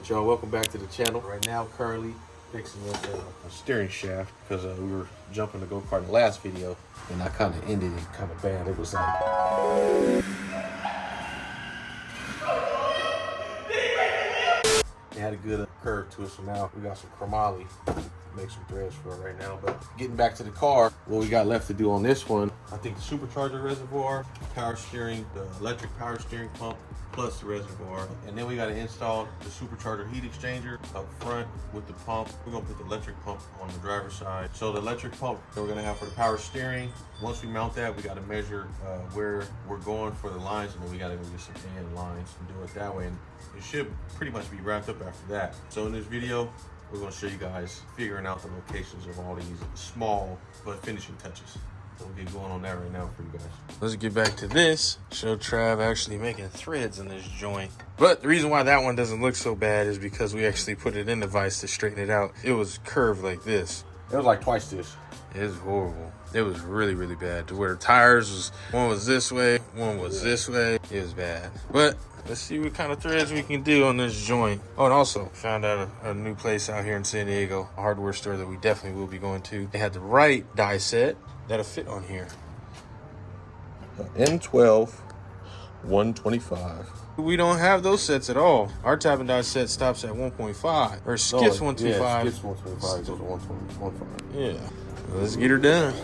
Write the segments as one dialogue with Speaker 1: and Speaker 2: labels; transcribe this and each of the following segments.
Speaker 1: right, y'all, welcome back to the channel. Right now, currently fixing this a steering shaft because we were jumping the go-kart in the last video, and I kind of ended it kind of bad. It was like... It had a good curve to it, so now we got some chromoly. Make some threads for it right now. But getting back to the car, what we got left to do on this one, I think the supercharger reservoir, power steering, the electric power steering pump, plus the reservoir. And then we got to install the supercharger heat exchanger up front with the pump. We're gonna put the electric pump on the driver's side. So the electric pump that we're gonna have for the power steering, once we mount that, we got to measure where we're going for the lines, and then we got to go get some end lines and do it that way. And it should pretty much be wrapped up after that. So in this video, we're going to show you guys figuring out the locations of all these small but finishing touches. So we'll get going on that right now for you guys. Let's get back to this. Show Trav actually making threads in this joint. But the reason why that one doesn't look so bad is because we actually put it in the vise to straighten it out. It was curved like this. It was like twice this. It was horrible. It was really, really bad. To where the tires was, one was this way, one was this way. It was bad. But let's see what kind of threads we can do on this joint. Oh, and also found out a new place out here in San Diego, a hardware store that we definitely will be going to. They had the right die set that'll fit on here. M12 125. We don't have those sets at all. Our tap and die set stops at 1.5 or skips 125. Yeah, skips 125 goes to 1.5. Yeah. Let's get her done.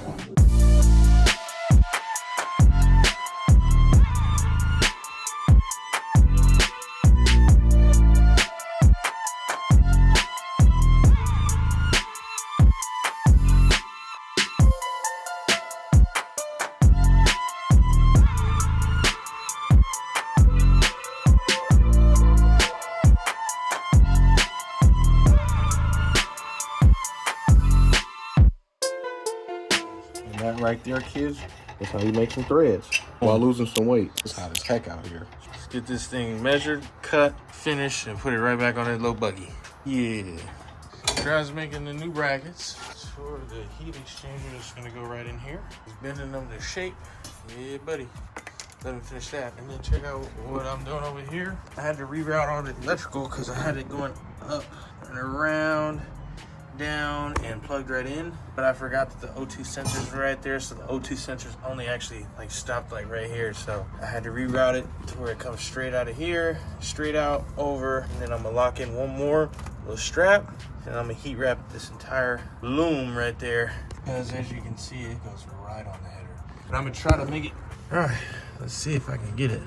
Speaker 1: That right there, kids, that's how you make some threads while losing some weight. It's hot as heck out here. Let's get this thing measured, cut, finished, and put it right back on that little buggy. Yeah. Trav's making the new brackets for the heat exchanger. That's gonna go right in here. He's bending them to shape. Yeah, buddy. Let him finish that. And then check out what I'm doing over here. I had to reroute all the electrical because I had it going up and around, down, and plugged right in, but I forgot that the O2 sensors were right there, so the O2 sensors only actually like stopped like right here, so I had to reroute it to where it comes straight out of here, straight out over, and then I'm gonna lock in one more little strap, and I'm gonna heat wrap this entire loom right there, because as you can see, it goes right on the header. And I'm gonna try to make it, all right, let's see if I can get it.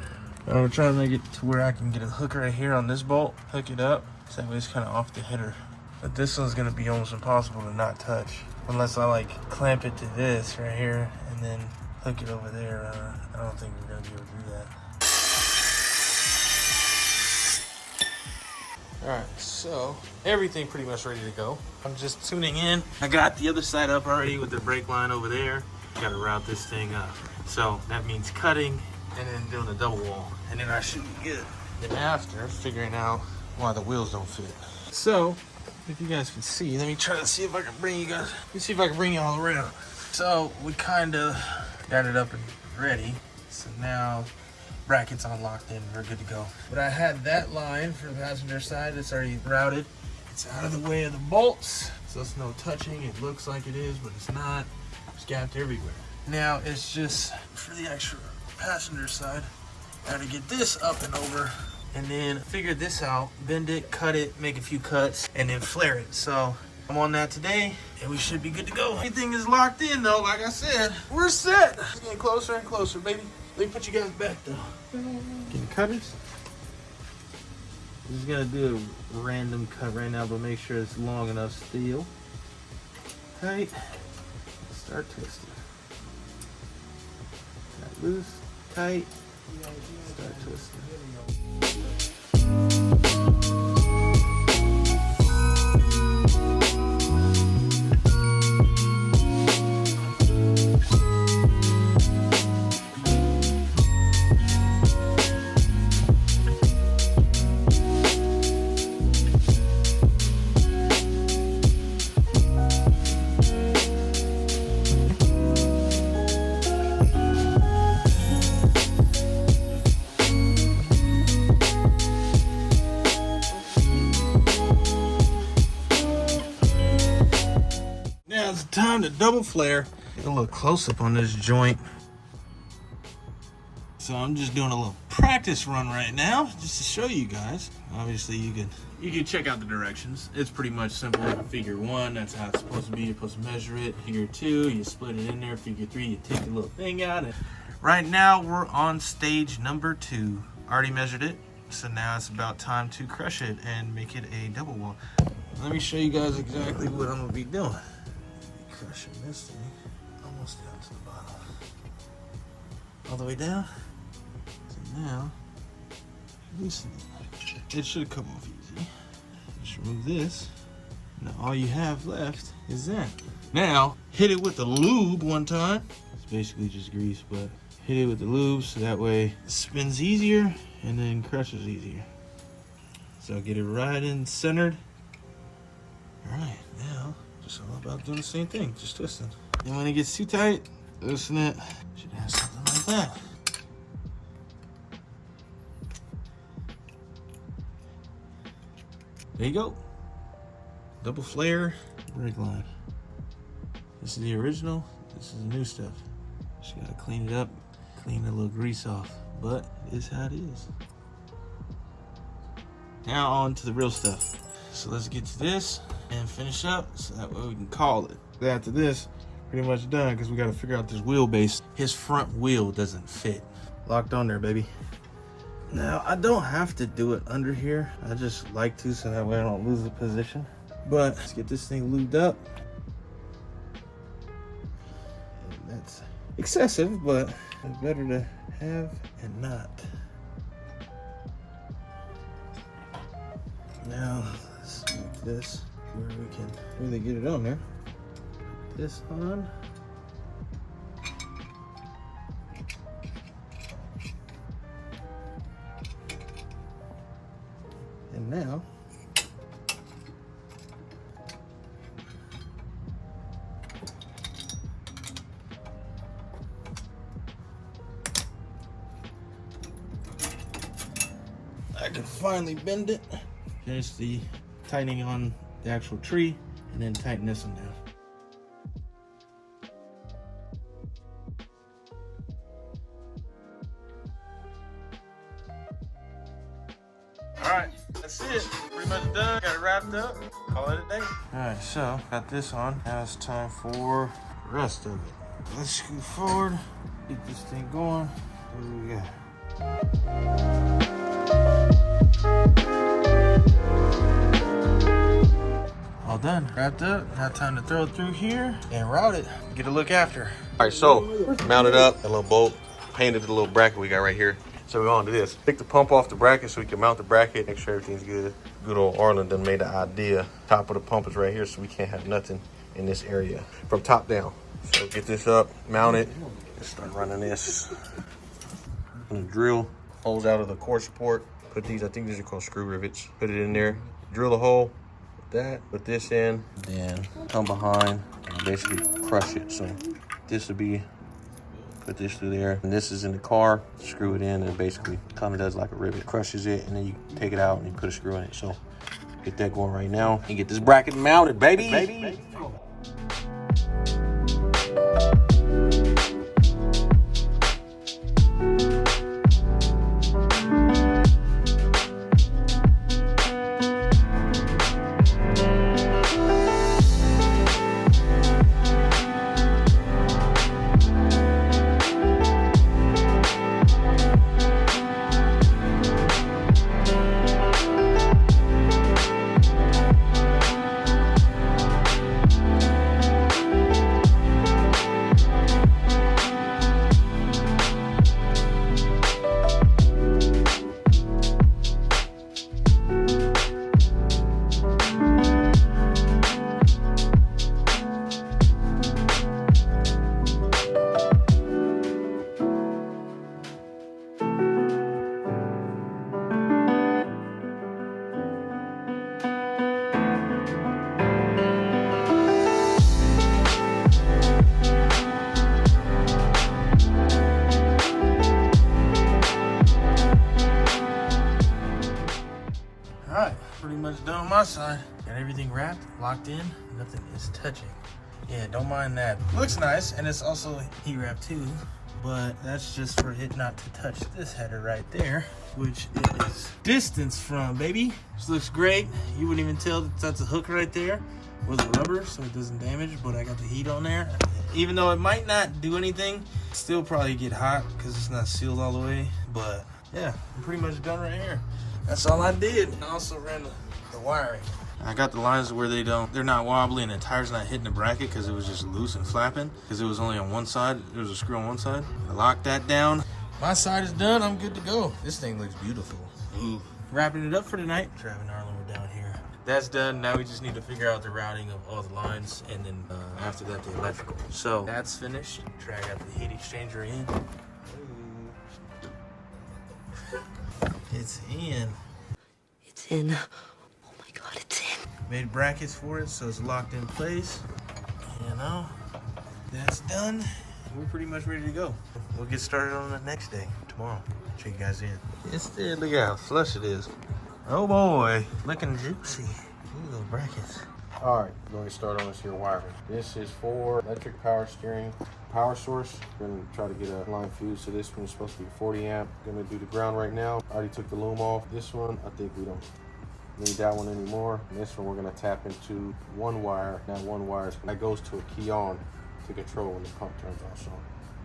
Speaker 1: I'm gonna try to make it to where I can get a hook right here on this bolt, hook it up, so that way it's kind of off the header. But this one's gonna be almost impossible to not touch unless I like clamp it to this right here and then hook it over there. I don't think we're gonna be able to do that. All right, so everything pretty much ready to go. I'm just tuning in. I got the other side up already with the brake line over there. Gotta route this thing up. So that means cutting and then doing a double wall, and then I should be good. Then after, figuring out why the wheels don't fit. So, if you guys can see, let me try to see if I can bring you guys, let me see if I can bring you all around. So we kind of got it up and ready. So now brackets unlocked in, we're good to go. But I had that line for the passenger side that's already routed. It's out of the way of the bolts, so it's no touching. It looks like it is, but it's not. It's gapped everywhere. Now it's just for the extra passenger side. Got to get this up and over, and then figure this out, bend it, cut it, make a few cuts, and then flare it. So I'm on that today, and we should be good to go. Everything is locked in though, like I said. We're set. It's getting closer and closer, baby. Let me put you guys back though. Getting cutters. I'm just gonna do a random cut right now, but make sure it's long enough still. Tight. Start twisting. Got loose, tight. Start twisting. time to double flare. Get a little close up on this joint. So I'm just doing a little practice run right now, just to show you guys. Obviously, you can check out the directions. It's pretty much simple. Figure 1, that's how it's supposed to be. You're supposed to measure it. Figure 2, you split it in there. Figure 3, you take the little thing out. And right now, we're on stage number 2. Already measured it, so now it's about time to crush it and make it a double wall. Let me show you guys exactly what I'm gonna be doing. Crushing this thing almost down to the bottom. All the way down. Now, loosen it. It should come off easy. Just remove this. Now all you have left is that. Now, hit it with the lube one time. It's basically just grease, but hit it with the lube so that way it spins easier and then crushes easier. So get it right in centered. All right, now, just all about doing the same thing, just twisting. And when it gets too tight, loosen it. Should have something like that. There you go. Double flare brake line. This is the original. This is the new stuff. Just gotta clean it up, clean the little grease off. But it is how it is. Now on to the real stuff. So let's get to this and finish up so that way we can call it. After this, pretty much done because we gotta figure out this wheelbase. His front wheel doesn't fit. Locked on there, baby. Now, I don't have to do it under here. I just like to so that way I don't lose the position. But let's get this thing lubed up. And that's excessive, but it's better to have and not. Now, let's make this where we can really get it on there. Put this on. And now, I can finally bend it, finish the tightening on the actual tree, and then tighten this one down. Alright, that's it. Pretty much done. Got it wrapped up. Call it a day. Alright, so got this on. Now it's time for the rest of it. Let's scoot forward, get this thing going. What do we got? All done. Wrapped up. Now time to throw it through here and route it. Get a look after. Alright, so mounted up a little bolt, painted the little bracket we got right here. So we're on to this. Take the pump off the bracket so we can mount the bracket, make sure everything's good. Good old Arlen done made the idea. Top of the pump is right here, so we can't have nothing in this area from top down. So get this up, mount it, and start running this. I'm gonna drill holes out of the core support. Put these, I think these are called screw rivets. Put it in there, drill the hole with that, put this in, then come behind and basically crush it. So this would be, put this through there, and this is in the car, screw it in, and basically kind of does like a rivet, crushes it, and then you take it out and you put a screw in it. So get that going right now and get this bracket mounted, baby. Pretty much done on my side. Got everything wrapped, locked in, nothing is touching.
Speaker 2: Yeah, don't mind that. Looks nice, and it's also heat wrap too, but that's just for it not to touch this header right there, which it is distance from, baby. This looks great. You wouldn't even tell that that's a hook right there with a rubber, so it doesn't damage, but I got the heat on there. Even though it might not do anything, still probably get hot because it's not sealed all the way, but yeah, I'm pretty much done right here. That's all I did. I also ran the wiring. I got the lines where they're not wobbly and the tire's not hitting the bracket because it was just loose and flapping because it was only on one side. There was a screw on one side. I locked that down. My side is done. I'm good to go. This thing looks beautiful. Ooh. Wrapping it up for tonight. Trav and Arlen were down here. That's done. Now we just need to figure out the routing of all the lines and then after that the electrical. So that's finished. Trav got the heat exchanger in. It's in.
Speaker 3: It's in. Oh my God, it's in.
Speaker 2: Made brackets for it so it's locked in place. You know, that's done. We're pretty much ready to go. We'll get started on the next day, tomorrow. Check you guys in. It's there. Look at how flush it is. Oh boy, looking juicy. Look at those brackets.
Speaker 1: All right, we're going to start on this here wiring. This is for electric power steering power source. We're going to try to get a line fuse. So this one is supposed to be 40 amp. Going to do the ground right now. I already took the loom off. This one, I think we don't need that one anymore. And this one, we're going to tap into one wire. That one wire that goes to a key on to control when the pump turns off. So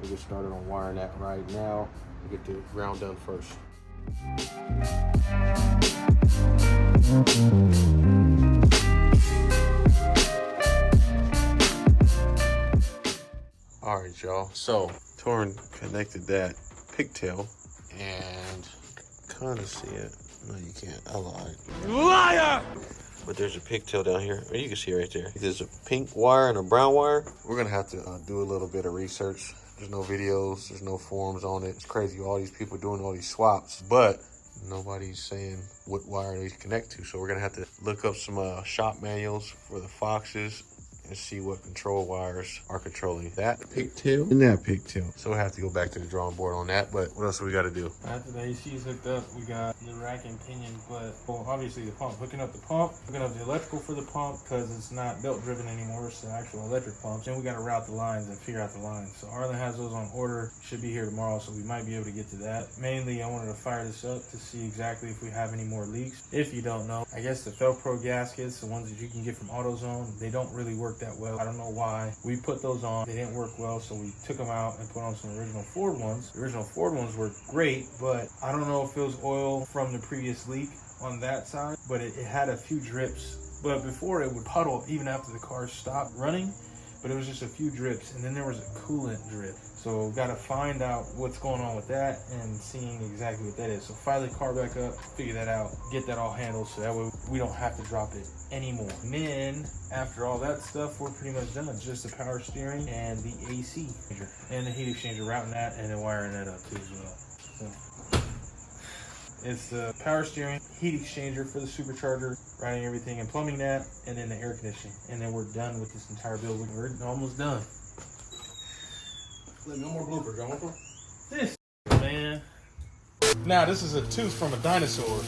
Speaker 1: we'll get started on wiring that right now. We'll get the ground done first. All right, y'all. So Torrin connected that pigtail and kind of see it. No, you can't. I lied. Liar! But there's a pigtail down here. Or you can see it right there. There's a pink wire and a brown wire. We're going to have to do a little bit of research. There's no videos. There's no forums on it. It's crazy. All these people doing all these swaps. But nobody's saying what wire they connect to. So we're going to have to look up some shop manuals for the Foxes and see what control wires are controlling that pigtail and that pigtail. So we'll have to go back to the drawing board on that. But what else do we got to do?
Speaker 2: After the AC is hooked up, we got the rack and pinion, but well, obviously the pump. Hooking up the pump, hooking up the electrical for the pump because it's not belt driven anymore. It's the actual electric pumps. Then we got to route the lines and figure out the lines. So Arlen has those on order. Should be here tomorrow, so we might be able to get to that. Mainly, I wanted to fire this up to see exactly if we have any more leaks. If you don't know, I guess the Velcro gaskets, the ones that you can get from AutoZone, they don't really work that well. I don't know why. We put those on. They didn't work well, so we took them out and put on some original Ford ones. The original Ford ones were great, but I don't know if it was oil from the previous leak on that side, but it had a few drips. But before it would puddle even after the car stopped running, but it was just a few drips, and then there was a coolant drip. So got to find out what's going on with that and seeing exactly what that is. So fire the car back up, figure that out, get that all handled so that way we don't have to drop it anymore. And then after all that stuff, we're pretty much done. It's just the power steering and the AC and the heat exchanger, routing that and then wiring that up too as well. So it's the power steering, heat exchanger for the supercharger, routing everything and plumbing that, and then the air conditioning. And then we're done with this entire build. We're almost done. No more bloopers, y'all. This man. Now this is a tooth from a dinosaur.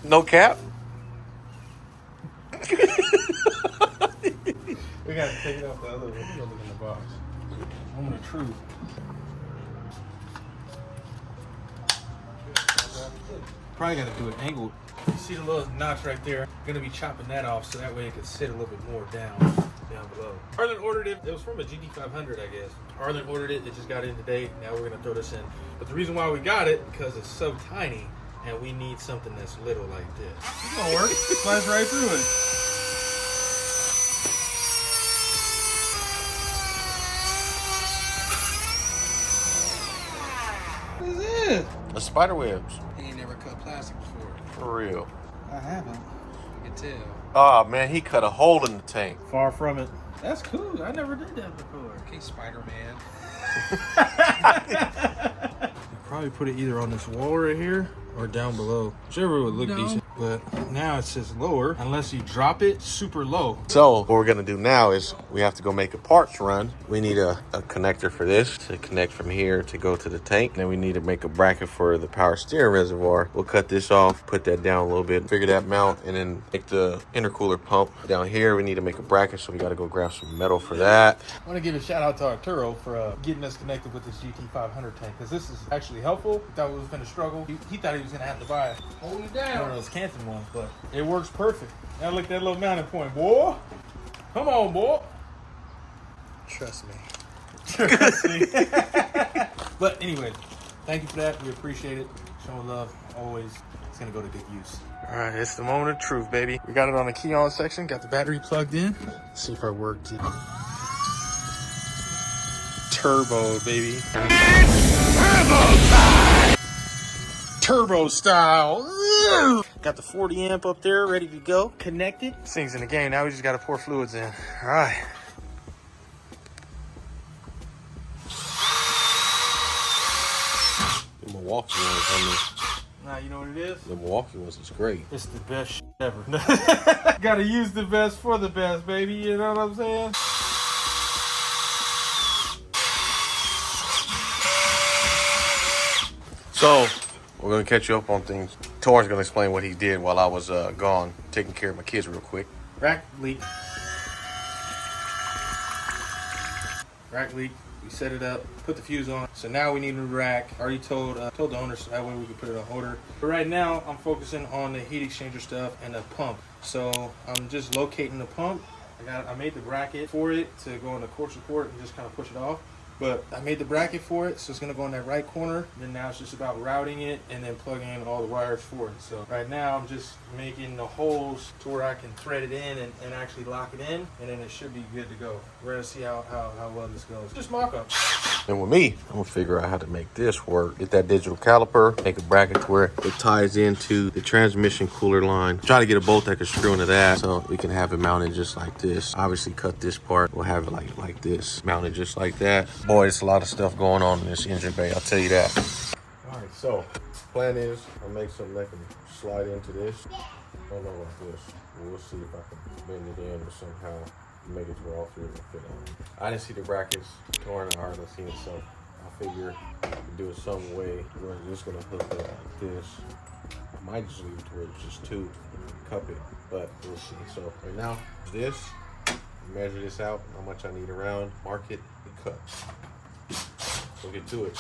Speaker 1: No cap?
Speaker 2: We gotta take it off the other one. We gotta look in the box. Moment of truth. Probably gotta do it angled. You see the little notch right there? Gonna be chopping that off so that way it can sit a little bit more down below. Arlen ordered it. It was from a GT500, I guess. Arlen ordered it. It just got in today. Now we're gonna throw this in. But the reason why we got it because it's so tiny, and we need something that's little like this. It's gonna work. Slides right through it. What is it?
Speaker 1: The spider webs.
Speaker 4: He ain't never cut plastic before.
Speaker 1: For real.
Speaker 2: I haven't.
Speaker 4: You can tell.
Speaker 1: Oh man, he cut a hole in the tank.
Speaker 2: Far from it. That's cool. I never did that before.
Speaker 4: Okay, Spider-Man.
Speaker 2: Probably put it either on this wall right here or down below. Whichever would look decent. but now it's just lower unless you drop it super low.
Speaker 1: So what we're gonna do now is we have to go make a parts run. We need a connector for this to connect from here to go to the tank. And then we need to make a bracket for the power steering reservoir. We'll cut this off, put that down a little bit, figure that mount, and then make the intercooler pump. Down here we need to make a bracket, so we gotta go grab some metal for that.
Speaker 2: I want to give a shout out to Arturo for getting us connected with this GT500 tank, because this is actually helpful. He thought we was going to struggle. He thought he was going to have to buy one of those Canton ones, but it works perfect. Now look at that little mounting point, boy. Come on, boy.
Speaker 4: Trust me.
Speaker 2: Trust me. But anyway, thank you for that. We appreciate it. Showing love, always. It's going to go to good use. All right, it's the moment of truth, baby. We got it on the key on section. Got the battery plugged in. Let's see if I worked it. Turbo, baby. Turbo style. Got the 40 amp up there ready to go. Connected. This thing's in the game. Now we just got to pour fluids in. All right.
Speaker 1: The Milwaukee ones,
Speaker 2: Now, you know what it is?
Speaker 1: the Milwaukee ones is great.
Speaker 2: It's the best shit ever. Gotta use the best for the best, baby. You know what I'm saying?
Speaker 1: So we're gonna catch you up on things. Tor's gonna explain what he did while I was gone, taking care of my kids real quick.
Speaker 2: Rack leak. Rack leak. We set it up, put the fuse on. So now we need a new rack. Already told the owner, so that way we can put it on holder. But right now I'm focusing on the heat exchanger stuff and the pump. So I'm just locating the pump. I made the bracket for it to go in the cord support and just kind of push it off. But I made the bracket for it, so it's gonna go in that right corner. Then now it's just about routing it and then plugging in all the wires for it. So right now I'm just making the holes to where I can thread it in and actually lock it in, and then it should be good to go. We're gonna see how well this goes. Just mock up.
Speaker 1: And with me, I'm gonna figure out how to make this work. Get that digital caliper, make a bracket to where it ties into the transmission cooler line. Try to get a bolt that can screw into that so we can have it mounted just like this. Obviously cut this part, we'll have it like this, mounted just like that. Boy, it's a lot of stuff going on in this engine bay, I'll tell you that. All right, so plan is I'll make something that can slide into this. I don't know about this. We'll see if I can bend it in or somehow make it to where all three of them fit on. I didn't see the brackets torn apart. I seen it, so I figure I can do it some way. We're just gonna hook it like this. I might just leave it to where it's just two and cup it, but we'll see. So right now, this, measure this out, how much I need around, mark it, and cut. We'll get to it.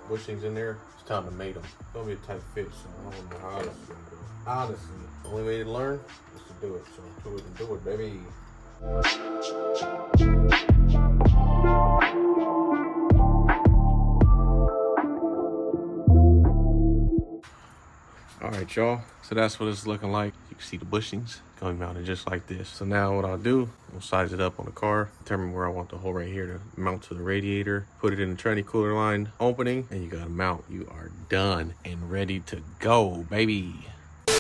Speaker 1: Bushings in there, it's time to mate them. It's gonna be a tight fit, so I don't know how this is gonna go. Honestly, the only way to learn is to do it. So do it and do it, baby. right, y'all. So that's what it's looking like. You can see the bushings going mounted just like this. So now what I'll do, we'll size it up on the car, determine where I want the hole right here to mount to the radiator, put it in the tranny cooler line opening, and you got to mount. You are done and ready to go, baby.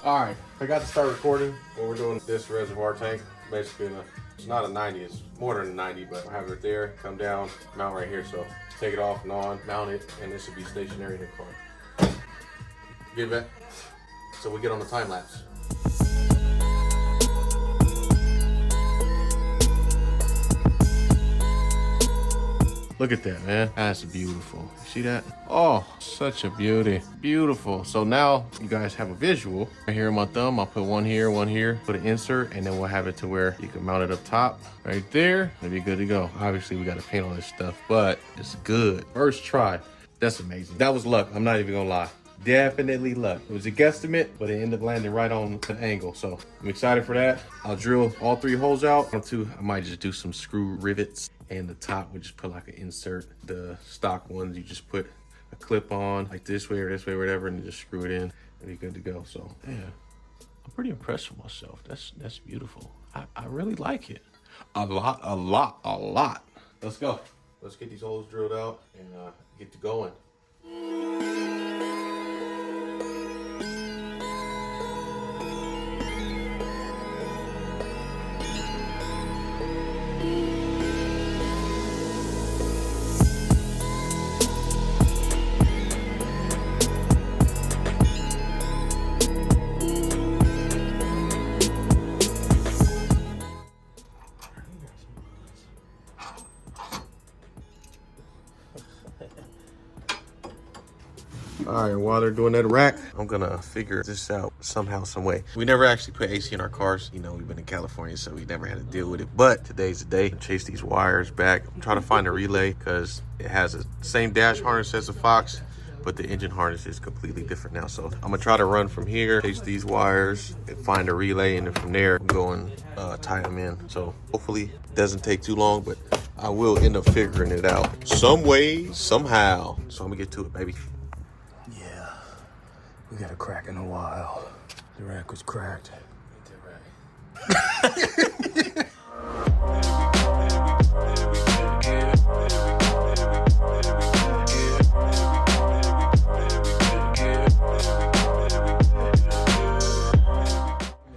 Speaker 1: All right, I got to start recording what we're doing with this reservoir tank. Basically, it's not a 90, it's more than a 90, but I have it there, come down, mount right here. So take it off and on, mount it, and this will be stationary in the car. Get back. So we get on the time lapse. Look at that, man. That's beautiful. You see that? Oh, such a beauty. Beautiful. So now you guys have a visual. Right here on my thumb, I'll put one here, put an insert, and then we'll have it to where you can mount it up top. Right there. It'll be good to go. Obviously, we got to paint all this stuff, but it's good. First try. That's amazing. That was luck. I'm not even gonna lie. Definitely luck. It was a guesstimate, but it ended up landing right on an angle. So I'm excited for that. I'll drill all 3 holes out. I might just do some screw rivets. And the top would just put like an insert. The stock ones, you just put a clip on like this way or whatever, and just screw it in and be good to go. So yeah, I'm pretty impressed with myself. That's beautiful. I really like it. A lot. Let's go. Let's get these holes drilled out and get to going. All right, while they're doing that rack, I'm gonna figure this out somehow, some way. We never actually put AC in our cars. You know, we've been in California, so we never had to deal with it. But today's the day. Chase these wires back. I'm trying to find a relay because it has the same dash harness as the Fox, but the engine harness is completely different now. So I'm gonna try to run from here, chase these wires, and find a relay, and then from there, go and tie them in. So hopefully it doesn't take too long, but I will end up figuring it out some way, somehow. So I'm gonna get to it, baby.
Speaker 4: We got a crack in a while. The rack was cracked.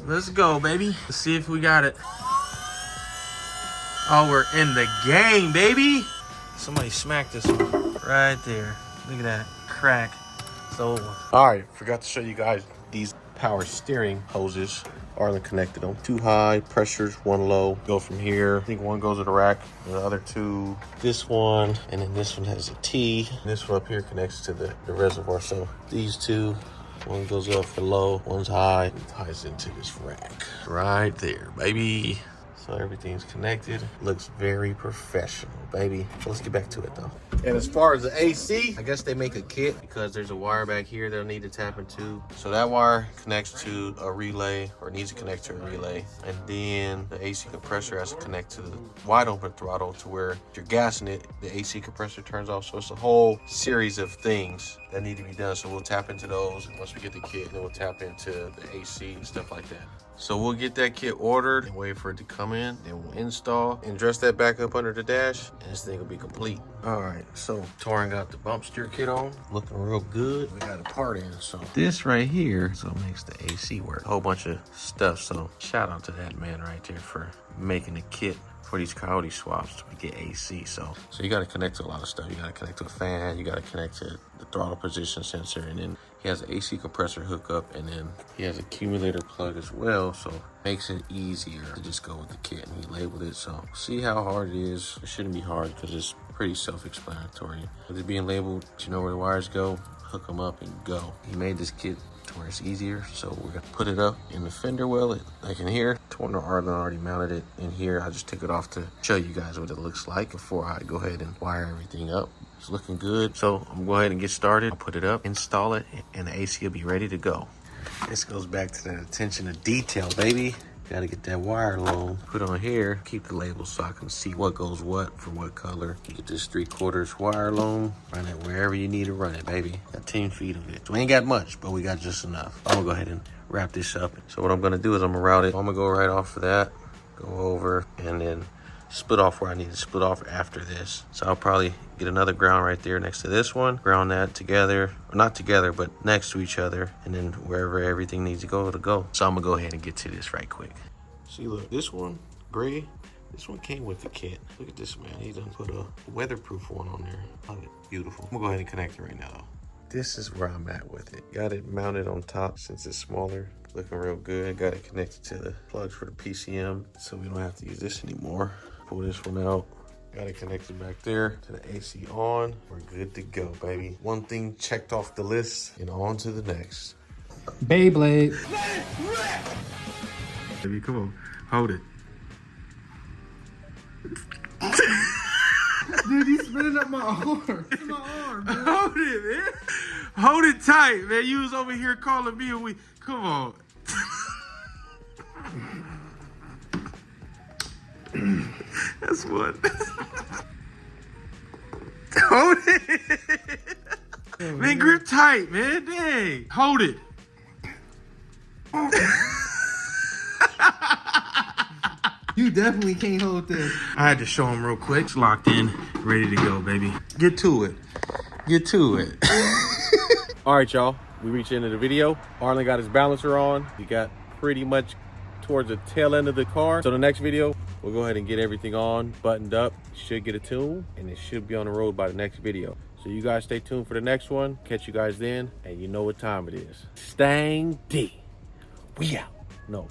Speaker 2: Let's go, baby. Let's see if we got it. Oh, we're in the game, baby. Somebody smacked this one right there. Look at that crack. So
Speaker 1: all right, forgot to show you guys these power steering hoses. Arlen connected them. 2 high pressures, 1 low. Go from here. I think one goes to the rack, and the other 2, this one, and then this one has a T. This one up here connects to the reservoir. So these 2, one goes up for low, one's high, and ties into this rack right there, baby. So everything's connected. Looks very professional, baby. So let's get back to it though. And as far as the AC, I guess they make a kit because there's a wire back here they'll need to tap into. So that wire connects to a relay, or needs to connect to a relay. And then the AC compressor has to connect to the wide open throttle to where if you're gassing it, the AC compressor turns off. So it's a whole series of things that need to be done. So we'll tap into those once we get the kit, and then we'll tap into the AC and stuff like that. So we'll get that kit ordered and wait for it to come in, then we'll install and dress that back up under the dash, and this thing will be complete. All right, so Torin got the bump steer kit on, looking real good. We got a part in, so this right here so makes the AC work. A whole bunch of stuff, so shout out to that man right there for making a kit for these Coyote swaps to get AC. So you got to connect to a lot of stuff. You got to connect to a fan, you got to connect to the throttle position sensor, and then he has an AC compressor hookup, and then he has an accumulator plug as well, so makes it easier to just go with the kit. And he labeled it, so see how hard it is. It shouldn't be hard because it's pretty self-explanatory. With it being labeled, you know where the wires go, hook them up and go. He made this kit to where it's easier, so we're gonna put it up in the fender well, like in here. Arlen already mounted it in here. I just took it off to show you guys what it looks like before I go ahead and wire everything up. It's looking good, so I'm gonna go ahead and get started. I'll put it up, install it, and the AC will be ready to go. This goes back to the attention to detail, baby. Gotta get that wire long. Put on here, keep the label so I can see what goes what for what color. Get this 3/4 wire long. Run it wherever you need to run it, baby. Got 10 feet of it. So we ain't got much, but we got just enough. I'm gonna go ahead and wrap this up. So what I'm gonna do is I'm gonna route it. I'm gonna go right off of that, go over, and then split off where I need to split off after this. So I'll probably get another ground right there next to this one, ground that together, or not together, but next to each other, and then wherever everything needs to go, it'll go. So I'm gonna go ahead and get to this right quick. See, look, this one, gray, this one came with the kit. Look at this, man. He done put a weatherproof one on there. Oh, beautiful. I'm gonna go ahead and connect it right now, though. This is where I'm at with it. Got it mounted on top since it's smaller. Looking real good. Got it connected to the plugs for the PCM, so we don't have to use this anymore. Pull this one out. Got it connected back there to the AC on. We're good to go, baby. One thing checked off the list and on to the next.
Speaker 2: Beyblade.
Speaker 1: Baby, come on. Hold it.
Speaker 2: Dude, he's spinning up my arm. It's my arm, dude.
Speaker 1: Hold it, man. Hold it tight, man. You was over here calling me and come on. That's what. Hold it. Man, grip tight, man. Dang. Hold it.
Speaker 2: You definitely can't hold this.
Speaker 1: I had to show him real quick. It's locked in, ready to go, baby. Get to it. Get to it. All right, y'all. We reached the end of the video. Arlen got his balancer on. We got pretty much towards the tail end of the car. So the next video, we'll go ahead and get everything on, buttoned up. Should get a tune, and it should be on the road by the next video. So you guys stay tuned for the next one. Catch you guys then, and you know what time it is. Stang D. We out. No.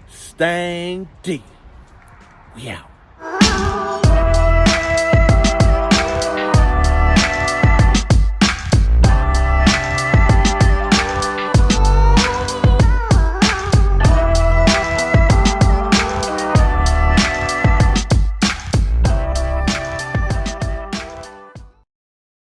Speaker 1: Stang D. We out.